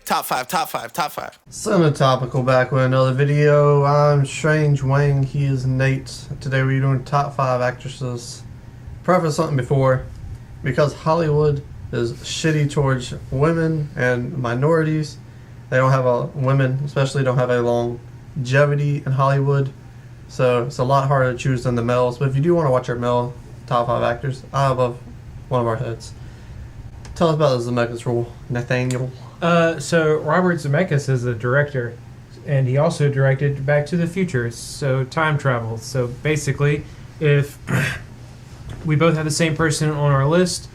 Top five, top five, top five. Semi-topical back with another video. I'm Strange Wang, he is Nate. Today we're doing top 5 actresses. Preface something before, because Hollywood is shitty towards women and minorities. They don't have women especially don't have a longevity in Hollywood. So it's a lot harder to choose than the males. But if you do want to watch our male top 5 actors, I above one of our heads. Tell us about the Zemeckis rule, Nathaniel. So Robert Zemeckis is the director, and he also directed Back to the Future, so time travel. So basically, if we both have the same person on our list,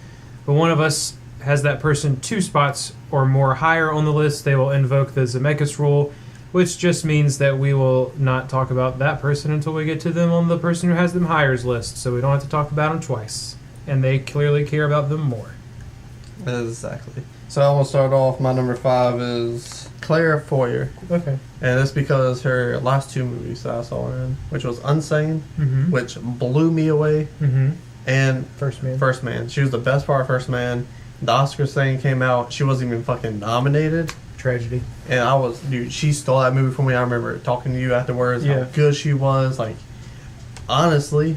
but one of us has that person 2 spots or more higher on the list, they will invoke the Zemeckis rule, which just means that we will not talk about that person until we get to them on the person who has them higher's list, so we don't have to talk about them twice. And they clearly care about them more. Exactly. So I'm going to start off. My number 5 is Clara Fourier. Okay. And it's because her last 2 movies that I saw her in, which was Unsane, which blew me away, and First Man. She was the best part of First Man. The Oscars thing came out. She wasn't even fucking nominated. Tragedy. And dude, she stole that movie from me. I remember talking to you afterwards, how good she was. Like, honestly,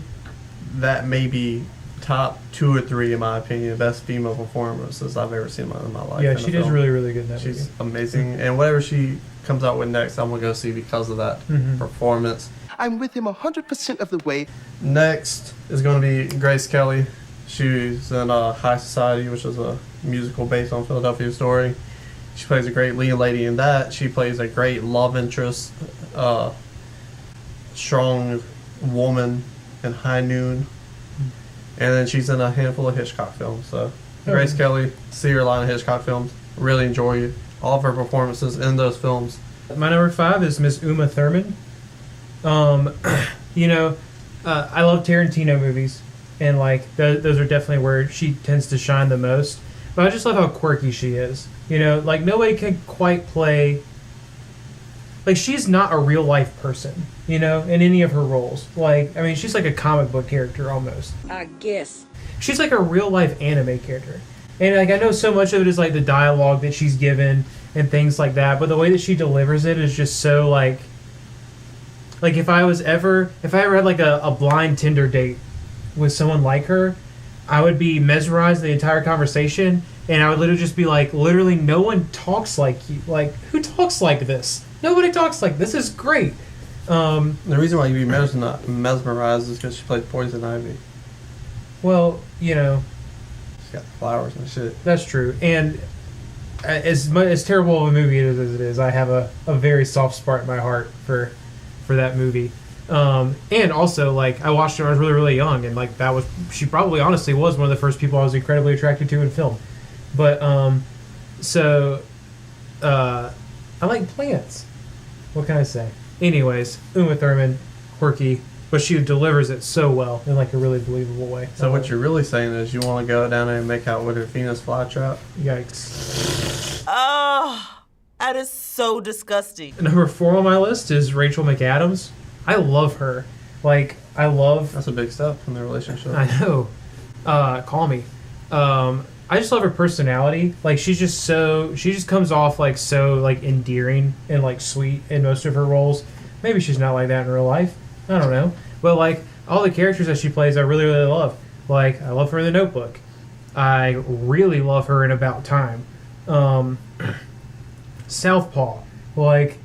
that may be top 2 or 3 in my opinion, best female performances I've ever seen in my life. Yeah, she does really, really good in that movie. She's amazing. And whatever she comes out with next, I'm going to go see because of that performance. I'm with him 100% of the way. Next is going to be Grace Kelly. She's in High Society, which is a musical based on Philadelphia Story. She plays a great lead lady in that. She plays a great love interest, strong woman in High Noon. And then she's in a handful of Hitchcock films. So Grace Kelly, see her a lot in Hitchcock films. Really enjoy all of her performances in those films. My number 5 is Miss Uma Thurman. I love Tarantino movies, and like those are definitely where she tends to shine the most. But I just love how quirky she is. Like nobody can quite play. Like she's not a real life person, in any of her roles. Like, I mean, she's like a comic book character almost. I guess. She's like a real life anime character. And like I know so much of it is like the dialogue that she's given and things like that, but the way that she delivers it is just so like if I ever had like a blind Tinder date with someone like her, I would be mesmerized the entire conversation, and I would literally just be like, literally no one talks like you. Like, who talks like this? Nobody talks like this. Is great. The reason why you'd be mesmerized is because she played Poison Ivy. Well, she's got flowers and shit. That's true. And as terrible of a movie as it is, I have a very soft spot in my heart for that movie. And also, like, I watched her when I was really, really young, and like she probably honestly was one of the first people I was incredibly attracted to in film. But I like plants. What can I say? Anyways, Uma Thurman, quirky, but she delivers it so well in like a really believable way. So what you're really saying is you want to go down there and make out with her Venus flytrap? Yikes. Oh, that is so disgusting. Number 4 on my list is Rachel McAdams. I love her. Like, That's a big step in their relationship. I know. Call me. I just love her personality. Like, she just comes off like so like endearing and like sweet in most of her roles. Maybe she's not like that in real life. I don't know. But like all the characters that she plays, I really, really love. Like, I love her in The Notebook. I really love her in About Time. Southpaw. Like,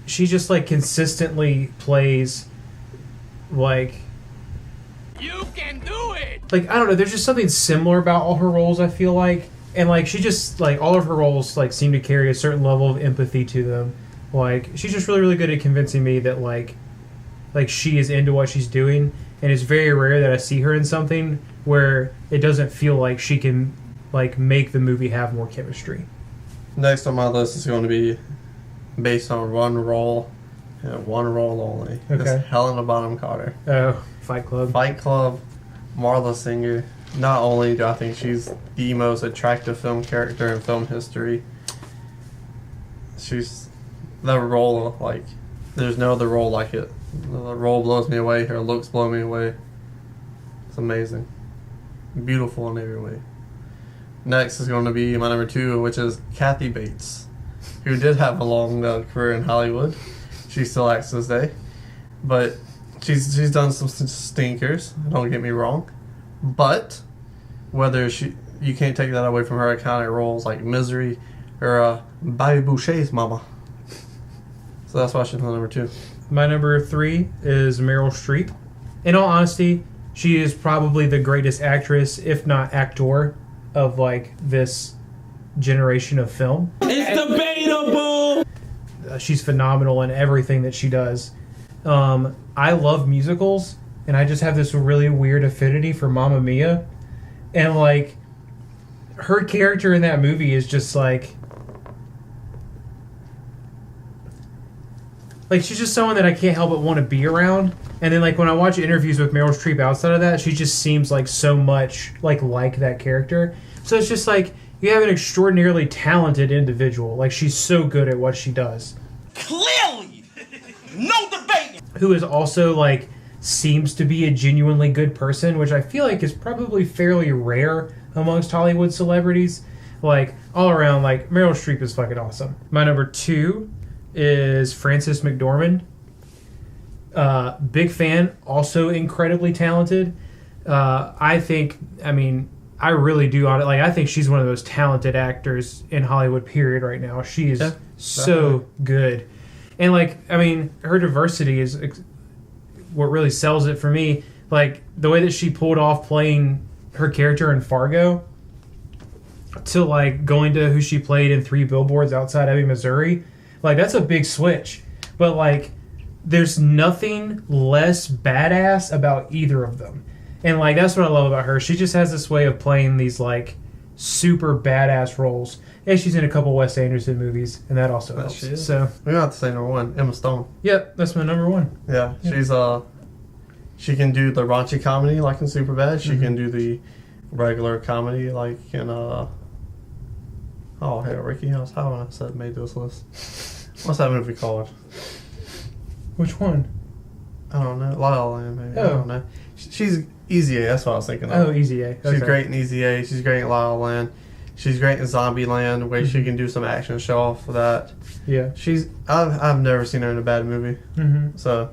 she just like consistently plays like. You can do it! Like, I don't know, there's just something similar about all her roles, I feel like. And, like, she just, like, all of her roles, like, seem to carry a certain level of empathy to them. Like, she's just really, really good at convincing me that, like she is into what she's doing. And it's very rare that I see her in something where it doesn't feel like she can, like, make the movie have more chemistry. Next on my list is going to be based on one role, and one role only. Okay. It's Helena Bonham Carter. Oh, Fight Club. Fight Club, Marla Singer. Not only do I think she's the most attractive film character in film history, she's the role, like, there's no other role like it. The role blows me away. Her looks blow me away. It's amazing. Beautiful in every way. Next is going to be my number 2, which is Kathy Bates, who did have a long career in Hollywood. She still acts to this day, but she's done some stinkers. Don't get me wrong, but you can't take that away from her iconic roles like Misery or Bobby Boucher's mama. So that's why she's my number 2. My number 3 is Meryl Streep. In all honesty, she is probably the greatest actress, if not actor, of like this generation of film. It's debatable. She's phenomenal in everything that she does. I love musicals, and I just have this really weird affinity for Mamma Mia. And like, her character in that movie is just like she's just someone that I can't help but want to be around. And then like when I watch interviews with Meryl Streep outside of that, she just seems like so much like that character. So it's just like you have an extraordinarily talented individual. Like she's so good at what she does. Clearly, no debate. Who is also like seems to be a genuinely good person, which I feel like is probably fairly rare amongst Hollywood celebrities. Like all around, like Meryl Streep is fucking awesome. My number 2 is Frances McDormand. Big fan, also incredibly talented. I really do I think she's one of those talented actors in Hollywood period right now. She is so good. And her diversity is what really sells it for me. Like the way that she pulled off playing her character in Fargo to like going to who she played in 3 Billboards Outside Ebbing, Missouri. Like that's a big switch. But like there's nothing less badass about either of them. And like that's what I love about her. She just has this way of playing these like super badass roles. And she's in a couple Wes Anderson movies, and that also helps. So we don't have to say number 1, Emma Stone. Yep, that's my number 1. Yeah, she's she can do the raunchy comedy like in Superbad. She can do the regular comedy like in Ricky House. How I said made this list. What's that movie called? Which one? I don't know. La La Land, maybe. Oh. I don't know. She's Easy A. That's what I was thinking of. Oh, Easy A. Okay. She's great in Easy A. She's great in La La Land. She's great in Zombieland, where she can do some action show off of that. Yeah. I've never seen her in a bad movie. Mm-hmm. So,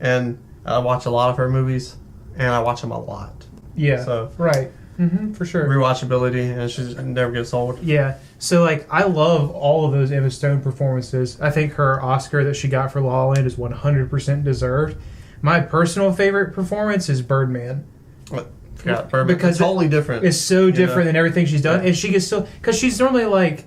and I watch a lot of her movies, and I watch them a lot. Yeah. So right. Mm-hmm, for sure. Rewatchability, and she never gets old. Yeah. So like I love all of those Emma Stone performances. I think her Oscar that she got for La La Land is 100% deserved. My personal favorite performance is Birdman. Forgot Birdman. Because it's totally different. It's so different than everything she's done, and she gets still because she's normally like,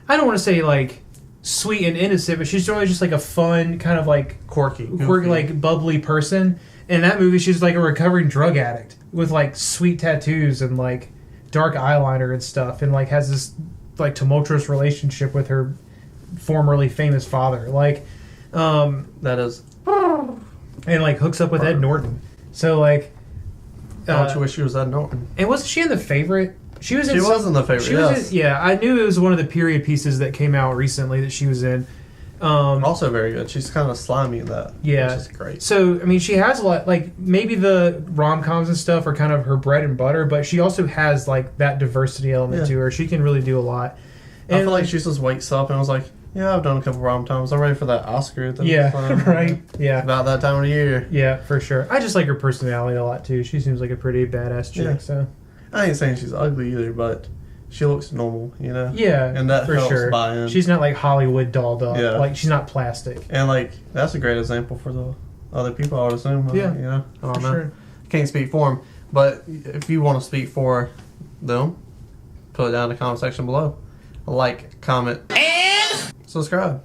I don't want to say like sweet and innocent, but she's normally just like a fun kind of like quirky, like bubbly person. In that movie, she's like a recovering drug addict with like sweet tattoos and like dark eyeliner and stuff, and like has this like tumultuous relationship with her formerly famous father. Like, that is, and like hooks up with Ed Norton. So like. Don't you wish she was Ed Norton? And wasn't she in The Favorite? She was in The Favorite, yes. I knew it was one of the period pieces that came out recently that she was in. Also very good. She's kind of slimy in that. Yeah. Which is great. So, I mean, she has a lot, like, maybe the rom-coms and stuff are kind of her bread and butter, but she also has, like, that diversity element to her. She can really do a lot. And I feel like she just wakes up and was like, yeah, I've done a couple rom-coms. I'm ready for that Oscar. Right. Yeah. About that time of the year. Yeah, for sure. I just like her personality a lot, too. She seems like a pretty badass chick, so. I ain't saying she's ugly either, but she looks normal, you know? Yeah, and that for helps sure. buy in. She's not, like, Hollywood dolled up. Yeah. Like, she's not plastic. And, like, that's a great example for the other people, I would assume. Yeah. You know? I don't know. Sure. Can't speak for them. But if you want to speak for them, put it down in the comment section below. Like, comment, and subscribe.